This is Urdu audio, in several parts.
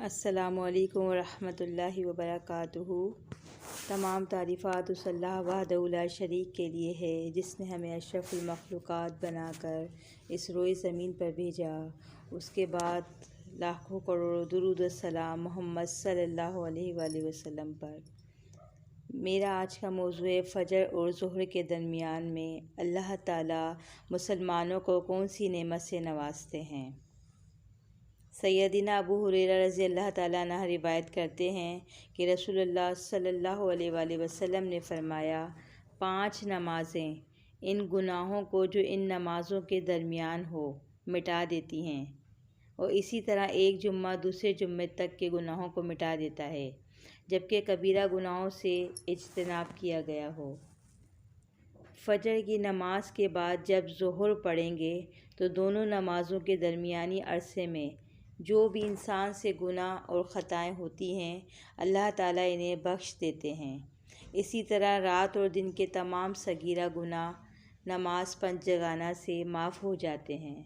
السلام علیکم ورحمۃ اللہ وبرکاتہ۔ تمام تعریفات اس اللہ وحدہ لا شریک کے لیے ہے جس نے ہمیں اشرف المخلوقات بنا کر اس روئے زمین پر بھیجا۔ اس کے بعد لاکھوں کروڑوں درود و سلام محمد صلی اللہ علیہ وآلہ وسلم پر۔ میرا آج کا موضوع ہے فجر اور ظہر کے درمیان میں اللہ تعالیٰ مسلمانوں کو کون سی نعمت سے نوازتے ہیں۔ سیدنا ابو ہریرہ رضی اللہ تعالیٰ عنہ روایت کرتے ہیں کہ رسول اللہ صلی اللہ علیہ وآلہ وسلم نے فرمایا، 5 نمازیں ان گناہوں کو جو ان نمازوں کے درمیان ہو مٹا دیتی ہیں، اور اسی طرح ایک جمعہ دوسرے جمعے تک کے گناہوں کو مٹا دیتا ہے، جبکہ کبیرہ گناہوں سے اجتناب کیا گیا ہو۔ فجر کی نماز کے بعد جب ظہر پڑھیں گے تو دونوں نمازوں کے درمیانی عرصے میں جو بھی انسان سے گناہ اور خطائیں ہوتی ہیں اللہ تعالیٰ انہیں بخش دیتے ہیں۔ اسی طرح رات اور دن کے تمام صغیرہ گناہ نماز پنجگانہ سے معاف ہو جاتے ہیں۔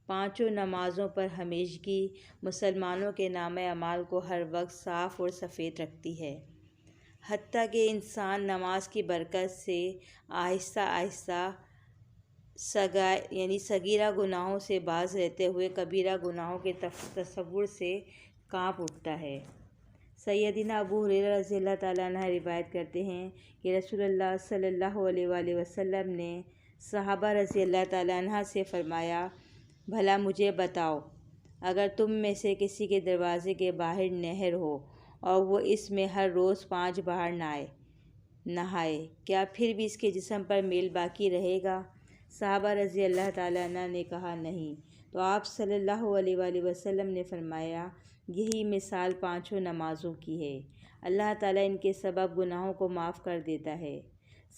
5 نمازوں پر ہمیشگی مسلمانوں کے نامہ اعمال کو ہر وقت صاف اور سفید رکھتی ہے، حتیٰ کہ انسان نماز کی برکت سے آہستہ آہستہ صغیرہ گناہوں سے باز رہتے ہوئے کبیرہ گناہوں کے تصور سے کانپ اٹھتا ہے۔ سیدنا ابو ہریرہ رضی اللہ تعالیٰ عنہ روایت کرتے ہیں کہ رسول اللہ صلی اللہ علیہ وآلہ وسلم نے صحابہ رضی اللہ تعالیٰ عنہ سے فرمایا، بھلا مجھے بتاؤ، اگر تم میں سے کسی کے دروازے کے باہر نہر ہو اور وہ اس میں ہر روز 5 بار نہائے، کیا پھر بھی اس کے جسم پر میل باقی رہے گا؟ صحابہ رضی اللہ تعالیٰ عنہ نے کہا نہیں، تو آپ صلی اللہ علیہ وآلہ وسلم نے فرمایا، یہی مثال 5 نمازوں کی ہے، اللہ تعالیٰ ان کے سبب گناہوں کو معاف کر دیتا ہے۔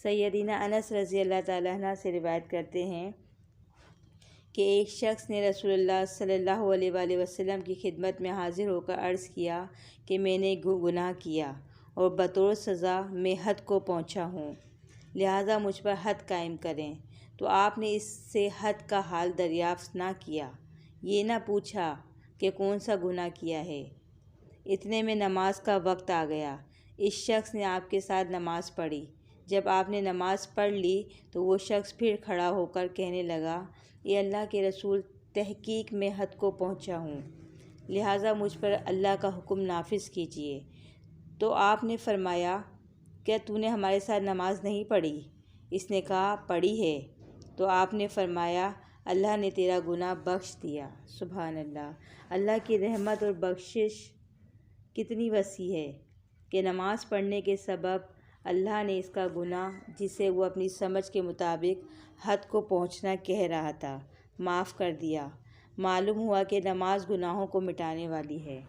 سیدنا انس رضی اللہ تعالیٰ عنہ سے روایت کرتے ہیں کہ ایک شخص نے رسول اللہ صلی اللہ علیہ وآلہ وسلم کی خدمت میں حاضر ہو کر عرض کیا کہ میں نے گناہ کیا اور بطور سزا میں حد کو پہنچا ہوں، لہٰذا مجھ پر حد قائم کریں۔ تو آپ نے اس سے حد کا حال دریافت نہ کیا، یہ نہ پوچھا کہ کون سا گناہ کیا ہے۔ اتنے میں نماز کا وقت آ گیا۔ اس شخص نے آپ کے ساتھ نماز پڑھی۔ جب آپ نے نماز پڑھ لی تو وہ شخص پھر کھڑا ہو کر کہنے لگا، اے اللہ کے رسول، تحقیق میں حد کو پہنچا ہوں، لہٰذا مجھ پر اللہ کا حکم نافذ کیجیے۔ تو آپ نے فرمایا، کیا تو نے ہمارے ساتھ نماز نہیں پڑھی؟ اس نے کہا، پڑھی ہے۔ تو آپ نے فرمایا، اللہ نے تیرا گناہ بخش دیا۔ سبحان اللہ۔ اللہ کی رحمت اور بخشش کتنی وسیع ہے کہ نماز پڑھنے کے سبب اللہ نے اس کا گناہ، جسے وہ اپنی سمجھ کے مطابق حد کو پہنچنا کہہ رہا تھا، معاف کر دیا۔ معلوم ہوا کہ نماز گناہوں کو مٹانے والی ہے۔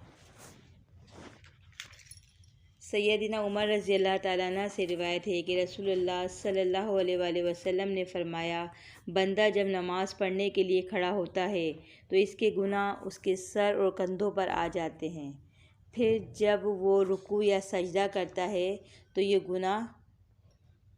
سیدنا عمر رضی اللہ تعالیٰ عنہ سے روایت ہے کہ رسول اللہ صلی اللہ علیہ وآلہ وسلم نے فرمایا، بندہ جب نماز پڑھنے کے لیے کھڑا ہوتا ہے تو اس کے گناہ اس کے سر اور کندھوں پر آ جاتے ہیں، پھر جب وہ رکوع یا سجدہ کرتا ہے تو یہ گناہ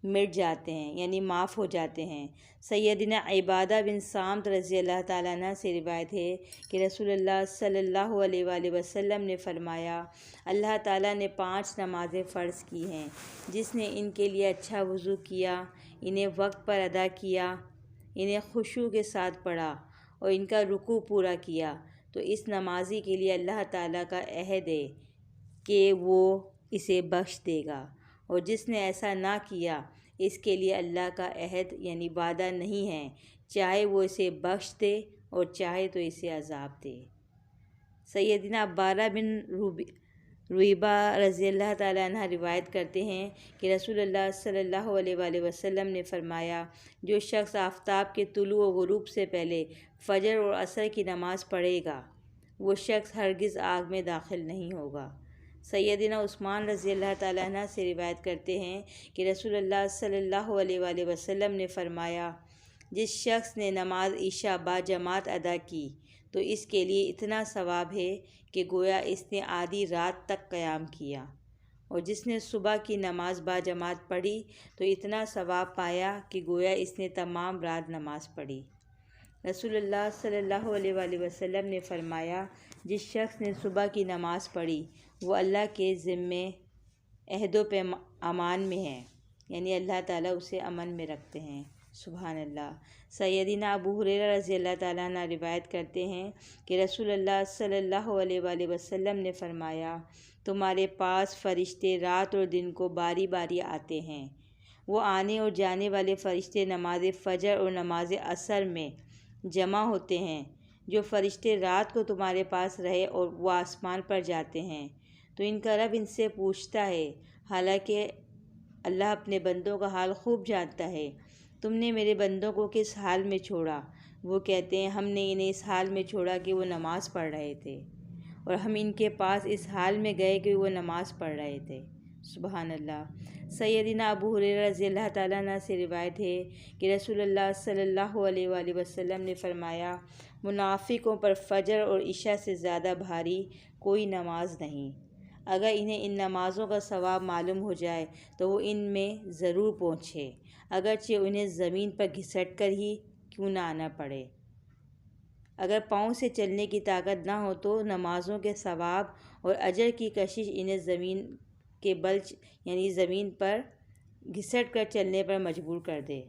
مٹ جاتے ہیں، یعنی معاف ہو جاتے ہیں۔ سیدنا عبادہ بن صامت رضی اللہ تعالیٰ عنہ سے روایت ہے کہ رسول اللہ صلی اللہ علیہ وآلہ وسلم نے فرمایا، اللہ تعالیٰ نے 5 نمازیں فرض کی ہیں، جس نے ان کے لیے اچھا وضو کیا، انہیں وقت پر ادا کیا، انہیں خشوع کے ساتھ پڑھا اور ان کا رکوع پورا کیا، تو اس نمازی کے لیے اللہ تعالیٰ کا عہد ہے کہ وہ اسے بخش دے گا، اور جس نے ایسا نہ کیا اس کے لیے اللہ کا عہد یعنی وعدہ نہیں ہے، چاہے وہ اسے بخش دے اور چاہے تو اسے عذاب دے۔ سیدنا عبارہ بن رویبہ رضی اللہ تعالیٰ عنہ روایت کرتے ہیں کہ رسول اللہ صلی اللہ علیہ وآلہ وسلم نے فرمایا، جو شخص آفتاب کے طلوع و غروب سے پہلے فجر اور عصر کی نماز پڑھے گا، وہ شخص ہرگز آگ میں داخل نہیں ہوگا۔ سیدنا عثمان رضی اللہ تعالیٰ عنہ سے روایت کرتے ہیں کہ رسول اللہ صلی اللہ علیہ وآلہ وسلم نے فرمایا، جس شخص نے نماز عشاء با جماعت ادا کی تو اس کے لیے اتنا ثواب ہے کہ گویا اس نے آدھی رات تک قیام کیا، اور جس نے صبح کی نماز با جماعت پڑھی تو اتنا ثواب پایا کہ گویا اس نے تمام رات نماز پڑھی۔ رسول اللہ صلی اللہ علیہ وآلہ وسلم نے فرمایا، جس شخص نے صبح کی نماز پڑھی وہ اللہ کے ذمے عہد و امان میں ہے، یعنی اللہ تعالیٰ اسے امن میں رکھتے ہیں۔ سبحان اللہ۔ سیدنا ابو ہریرہ رضی اللہ تعالیٰ عنہ روایت کرتے ہیں کہ رسول اللہ صلی اللہ علیہ وآلہ وسلم نے فرمایا، تمہارے پاس فرشتے رات اور دن کو باری باری آتے ہیں۔ وہ آنے اور جانے والے فرشتے نماز فجر اور نماز عصر میں جمع ہوتے ہیں۔ جو فرشتے رات کو تمہارے پاس رہے اور وہ آسمان پر جاتے ہیں تو ان کا رب ان سے پوچھتا ہے، حالانکہ اللہ اپنے بندوں کا حال خوب جانتا ہے، تم نے میرے بندوں کو کس حال میں چھوڑا؟ وہ کہتے ہیں، ہم نے انہیں اس حال میں چھوڑا کہ وہ نماز پڑھ رہے تھے، اور ہم ان کے پاس اس حال میں گئے کہ وہ نماز پڑھ رہے تھے۔ سبحان اللہ۔ سیدنا ابو ہریرہ رضی اللہ تعالیٰ عنہ سے روایت ہے کہ رسول اللہ صلی اللہ علیہ وآلہ وسلم نے فرمایا، منافقوں پر فجر اور عشاء سے زیادہ بھاری کوئی نماز نہیں۔ اگر انہیں ان نمازوں کا ثواب معلوم ہو جائے تو وہ ان میں ضرور پہنچے، اگرچہ انہیں زمین پر گھسٹ کر ہی کیوں نہ آنا پڑے۔ اگر پاؤں سے چلنے کی طاقت نہ ہو تو نمازوں کے ثواب اور اجر کی کشش انہیں زمین کے بل یعنی زمین پر گھسٹ کر چلنے پر مجبور کر دے،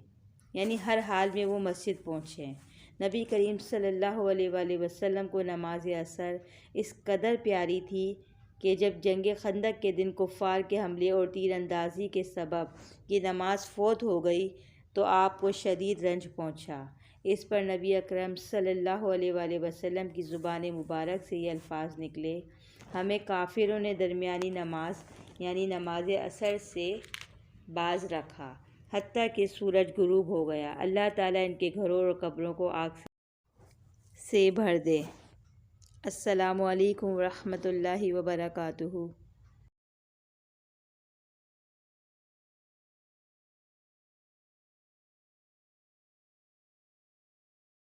یعنی ہر حال میں وہ مسجد پہنچیں۔ نبی کریم صلی اللہ علیہ وآلہ وسلم کو نماز عصر اس قدر پیاری تھی کہ جب جنگ خندق کے دن کفار کے حملے اور تیر اندازی کے سبب یہ نماز فوت ہو گئی تو آپ کو شدید رنج پہنچا۔ اس پر نبی اکرم صلی اللہ علیہ وآلہ وسلم کی زبان مبارک سے یہ الفاظ نکلے، ہمیں کافروں نے درمیانی نماز یعنی نماز عصر سے باز رکھا حتیٰ کہ سورج غروب ہو گیا، اللہ تعالیٰ ان کے گھروں اور قبروں کو آگ سے بھر دے۔ السلام علیکم ورحمۃ اللہ وبرکاتہ۔